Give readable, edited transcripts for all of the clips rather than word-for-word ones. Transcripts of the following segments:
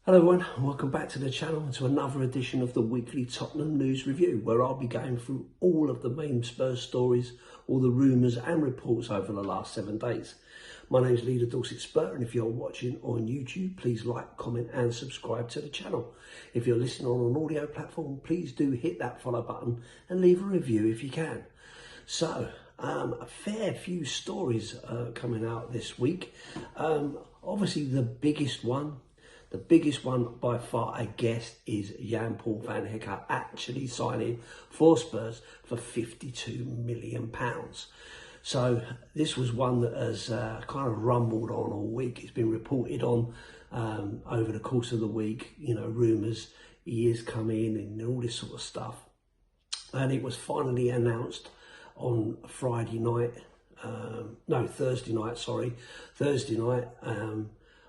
Hello everyone, and welcome back to the channel and to another edition of the weekly Tottenham News Review, where I'll be going through all of the main Spurs stories, all the rumours and reports over the last 7 days. My name is Lee The Dorset Spur, and if you're watching on YouTube, please like, comment and subscribe to the channel. If you're listening on an audio platform, please do hit that follow button and leave a review if you can. So, a fair few stories coming out this week. Obviously the biggest one by far, I guess, is Jan-Paul van Hecke actually signing for Spurs for £52 million. So this was one that has kind of rumbled on all week. It's been reported on over the course of the week, rumours, he is coming and all this sort of stuff. And it was finally announced on Thursday night.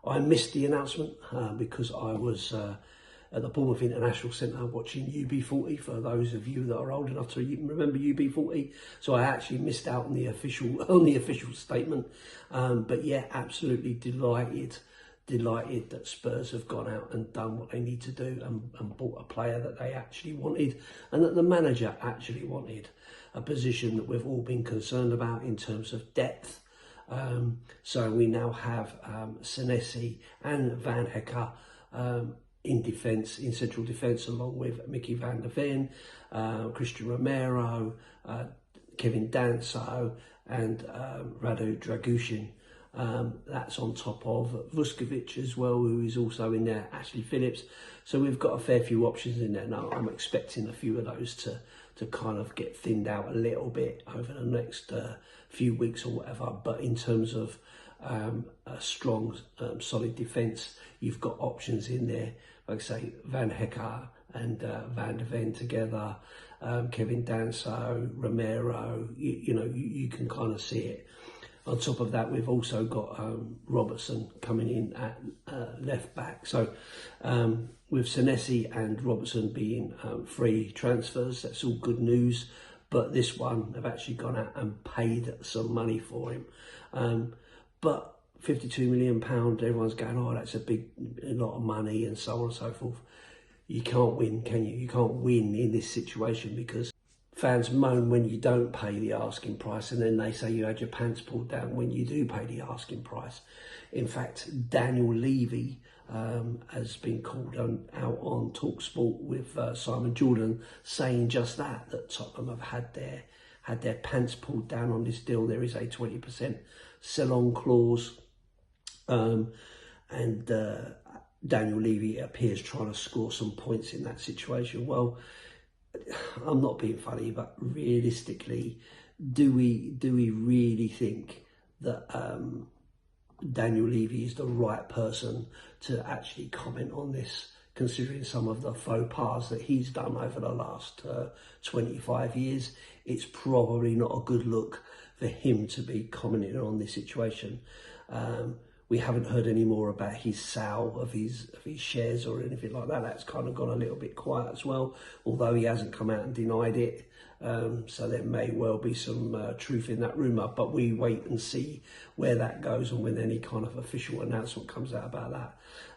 I missed the announcement because I was at the Bournemouth International Centre watching UB40, for those of you that are old enough to remember UB40. So I actually missed out on the official statement. But yeah, absolutely delighted that Spurs have gone out and done what they need to do and bought a player that they actually wanted and that the manager actually wanted. A position that we've all been concerned about in terms of depth. So we now have Senesi and Van Hecke in central defence, along with Mickey van der Ven, Christian Romero, Kevin Danso and Radu Dragusin. That's on top of Vuskovic as well, who is also in there, Ashley Phillips. So we've got a fair few options in there now. I'm expecting a few of those to kind of get thinned out a little bit over the next few weeks or whatever. But in terms of a strong, solid defence, you've got options in there. Like I say, Van Hecke and Van der Ven together, Kevin Danso, Romero, you can kind of see it. On top of that, we've also got Robertson coming in at left back. So with Senesi and Robertson being free transfers, that's all good news. But this one, they've actually gone out and paid some money for him. But £52 million, everyone's going, oh, that's a lot of money and so on and so forth. You can't win, can you? You can't win in this situation because fans moan when you don't pay the asking price, and then they say you had your pants pulled down when you do pay the asking price. In fact, Daniel Levy has been called out on TalkSport with Simon Jordan, saying just that Tottenham have had their pants pulled down on this deal. There is a 20% sell-on clause, and Daniel Levy appears trying to score some points in that situation. Well, I'm not being funny, but realistically, do we really think that Daniel Levy is the right person to actually comment on this, considering some of the faux pas that he's done over the last 25 years? It's probably not a good look for him to be commenting on this situation. We haven't heard any more about his sale of his shares or anything like that. That's kind of gone a little bit quiet as well, although he hasn't come out and denied it. So there may well be some truth in that rumour, but we wait and see where that goes and when any kind of official announcement comes out about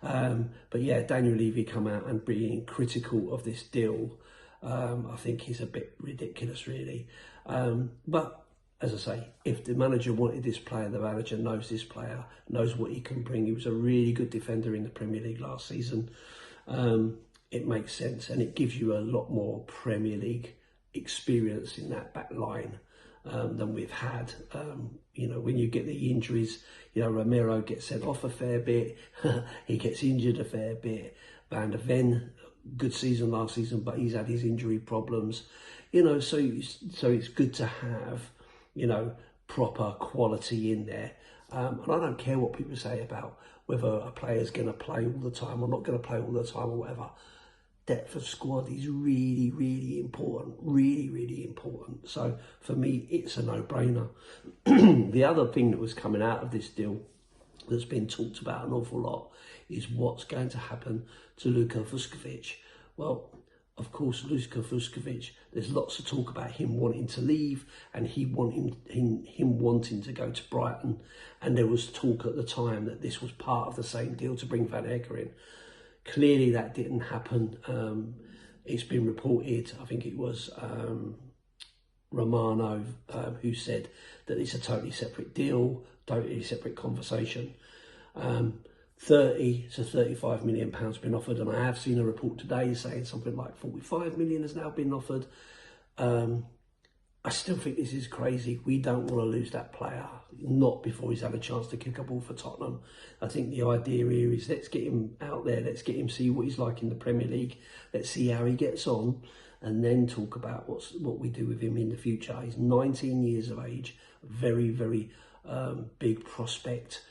that. But yeah, Daniel Levy come out and being critical of this deal, I think is a bit ridiculous, really. But as I say, if the manager wanted this player, the manager knows this player, knows what he can bring. He was a really good defender in the Premier League last season. It makes sense, and it gives you a lot more Premier League experience in that back line than we've had. When you get the injuries, Romero gets sent off a fair bit. He gets injured a fair bit. Van der Ven, good season last season, but he's had his injury problems. So it's good to have proper quality in there. And I don't care what people say about whether a player's going to play all the time or not going to play all the time or whatever. Depth of squad is really, really important. Really, really important. So for me, it's a no-brainer. The other thing that was coming out of this deal that's been talked about an awful lot is what's going to happen to Luka Vuskovic. Well, of course, Luka Vuskovic, there's lots of talk about him wanting to leave and him wanting to go to Brighton. And there was talk at the time that this was part of the same deal to bring Van Hecke in. Clearly that didn't happen. It's been reported, I think it was Romano who said that it's a totally separate deal, totally separate conversation. 30 to 35 million pounds been offered, and I have seen a report today saying something like 45 million has now been offered. I still think this is crazy. We don't want to lose that player, not before he's had a chance to kick a ball for Tottenham. I think the idea here is let's get him out there, let's get him see what he's like in the Premier League, let's see how he gets on, and then talk about what we do with him in the future. He's 19 years of age, very, very big prospect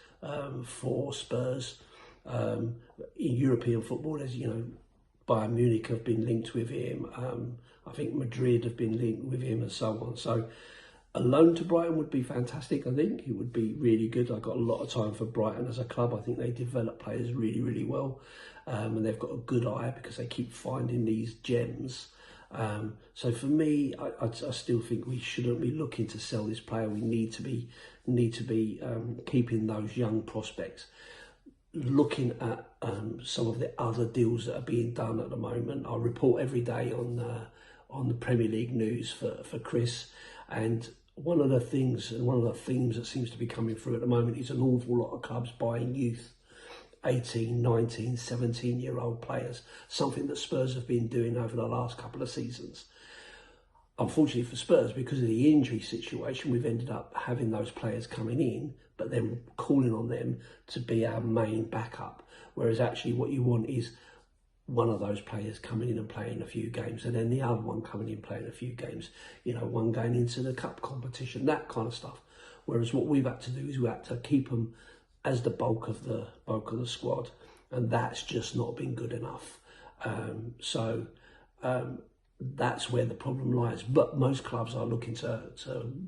for Spurs. In European football, as you know, Bayern Munich have been linked with him. I think Madrid have been linked with him and so on. So a loan to Brighton would be fantastic. I think it would be really good. I've got a lot of time for Brighton as a club. I think they develop players really, really well. And they've got a good eye because they keep finding these gems. So for me, I still think we shouldn't be looking to sell this player. We need to be keeping those young prospects. Looking at some of the other deals that are being done at the moment, I report every day on the Premier League news for Chris, and one of the things and one of the themes that seems to be coming through at the moment is an awful lot of clubs buying youth, 18, 19, 17-year-old players, something that Spurs have been doing over the last couple of seasons. Unfortunately for Spurs, because of the injury situation, we've ended up having those players coming in, but then calling on them to be our main backup. Whereas actually what you want is one of those players coming in and playing a few games, and then the other one coming in playing a few games, you know, one going into the cup competition, that kind of stuff. Whereas what we've had to do is we had to keep them as the bulk of the squad, and that's just not been good enough. That's where the problem lies. But most clubs are looking to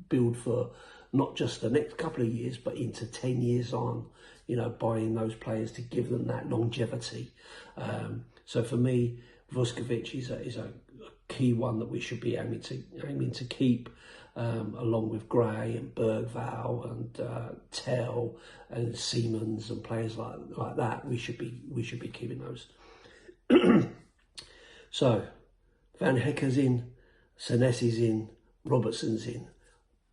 build for not just the next couple of years, but into 10 years on, you know, buying those players to give them that longevity. So for me, Vuskovic is a key one that we should be aiming to keep, along with Gray and Bergvall and Tell and Siemens and players like that. We should be keeping those. So Van Hecke's in, Senesi's in, Robertson's in.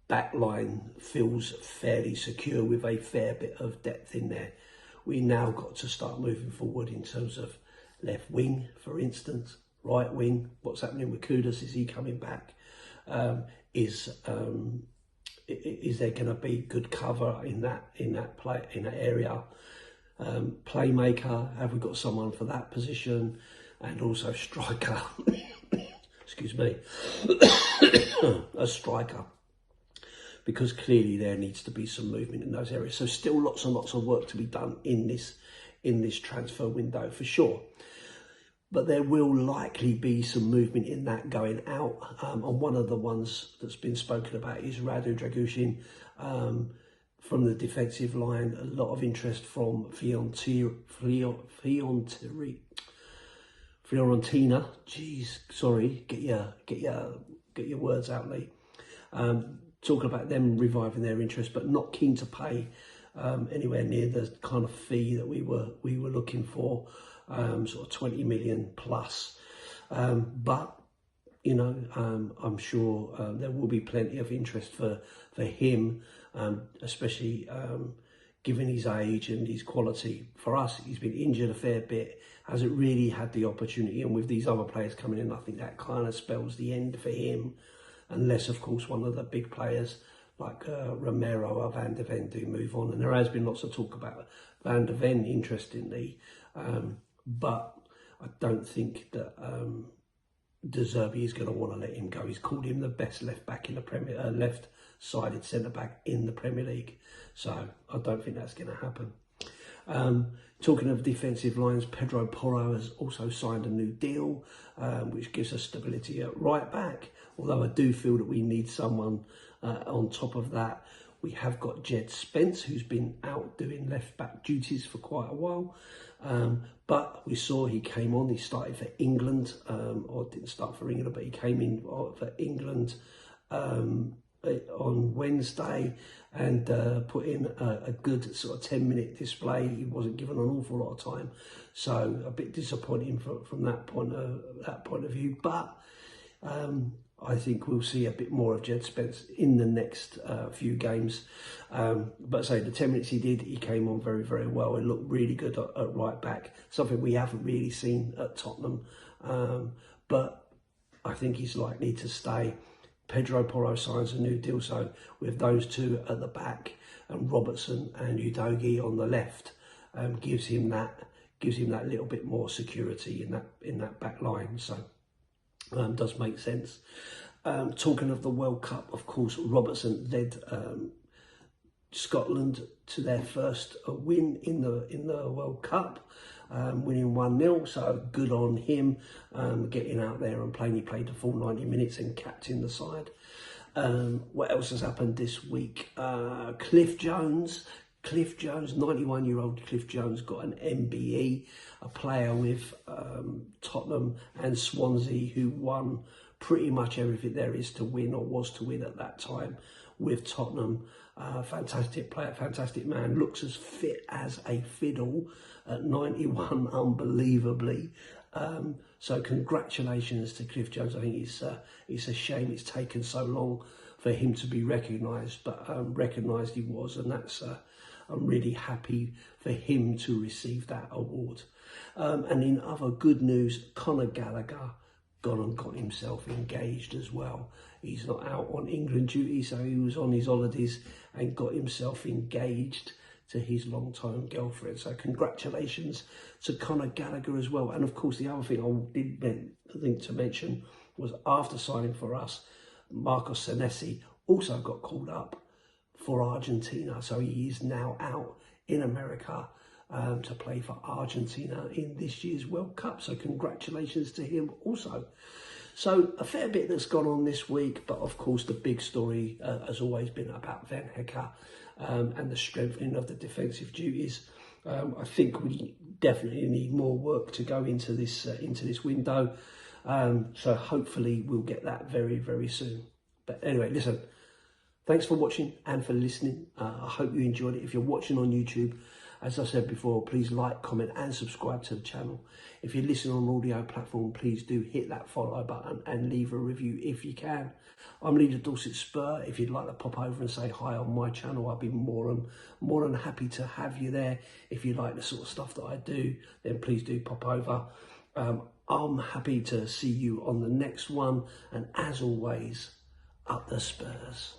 Backline feels fairly secure with a fair bit of depth in there. We now got to start moving forward in terms of left wing, for instance, right wing. What's happening with Kudus? Is he coming back? Is there going to be good cover in that area? Playmaker, have we got someone for that position? And also striker. Excuse me. A striker. Because clearly there needs to be some movement in those areas. So still lots and lots of work to be done in this transfer window for sure. But there will likely be some movement in that going out. And one of the ones that's been spoken about is Dragusin from the defensive line. A lot of interest from Fiorentina. Jeez, sorry, get your words out, Lee. Talking about them reviving their interest, but not keen to pay anywhere near the kind of fee that we were looking for, sort of 20 million plus. But you know, I'm sure there will be plenty of interest for him, especially given his age and his quality. For us, he's been injured a fair bit, hasn't really had the opportunity, and with these other players coming in, I think that kind of spells the end for him. Unless, of course, one of the big players like Romero or Van de Ven do move on. And there has been lots of talk about Van de Ven, interestingly. But I don't think that De Zerbi is going to want to let him go. He's called him the best left-back in the Premier, left-sided centre-back in the Premier League. So I don't think that's going to happen. Talking of defensive lines, Pedro Porro has also signed a new deal, which gives us stability at right back. Although I do feel that we need someone on top of that. We have got Jed Spence, who's been out doing left-back duties for quite a while. But we saw he came on, he started for England, or didn't start for England, but he came in for England on Wednesday and put in a good sort of 10-minute display. He wasn't given an awful lot of time, so a bit disappointing from that point of view. But I think we'll see a bit more of Jed Spence in the next few games. But say the 10 minutes he did, he came on very, very well. It looked really good at right back, something we haven't really seen at Tottenham. But I think he's likely to stay. Pedro Porro signs a new deal, so with those two at the back and Robertson and Udogie on the left, gives him that little bit more security in that back line. So does make sense. Talking of the World Cup, of course, Robertson led Scotland to their first win in the World Cup, winning 1-0. So good on him, getting out there and playing. He played the full 90 minutes and captained the side. What else has happened this week? Cliff Jones, 91-year-old Cliff Jones, got an MBE, a player with Tottenham and Swansea, who won pretty much everything there is to win, or was to win at that time, with Tottenham. Fantastic player, fantastic man, looks as fit as a fiddle at 91, unbelievably. So congratulations to Cliff Jones. I think it's a shame it's taken so long for him to be recognised, but recognised he was, and that's I'm really happy for him to receive that award. And in other good news, Conor Gallagher gone and got himself engaged as well. He's not out on England duty, so he was on his holidays and got himself engaged to his long-time girlfriend. So congratulations to Conor Gallagher as well. And of course, the other thing I did think to mention was, after signing for us, Marcos Senesi also got called up for Argentina. So he is now out in America to play for Argentina in this year's World Cup. So congratulations to him also. So a fair bit that's gone on this week, but of course the big story has always been about Van Hecke and the strengthening of the defensive duties. I think we definitely need more work to go into this window. So hopefully we'll get that very, very soon. But anyway, listen, thanks for watching and for listening. I hope you enjoyed it. If you're watching on YouTube, as I said before, please like, comment and subscribe to the channel. If you're listening on audio platform, please do hit that follow button and leave a review if you can. I'm Lee The Dorset Spur. If you'd like to pop over and say hi on my channel, I'd be more than happy to have you there. If you like the sort of stuff that I do, then please do pop over. I'm happy to see you on the next one. And as always, up the Spurs.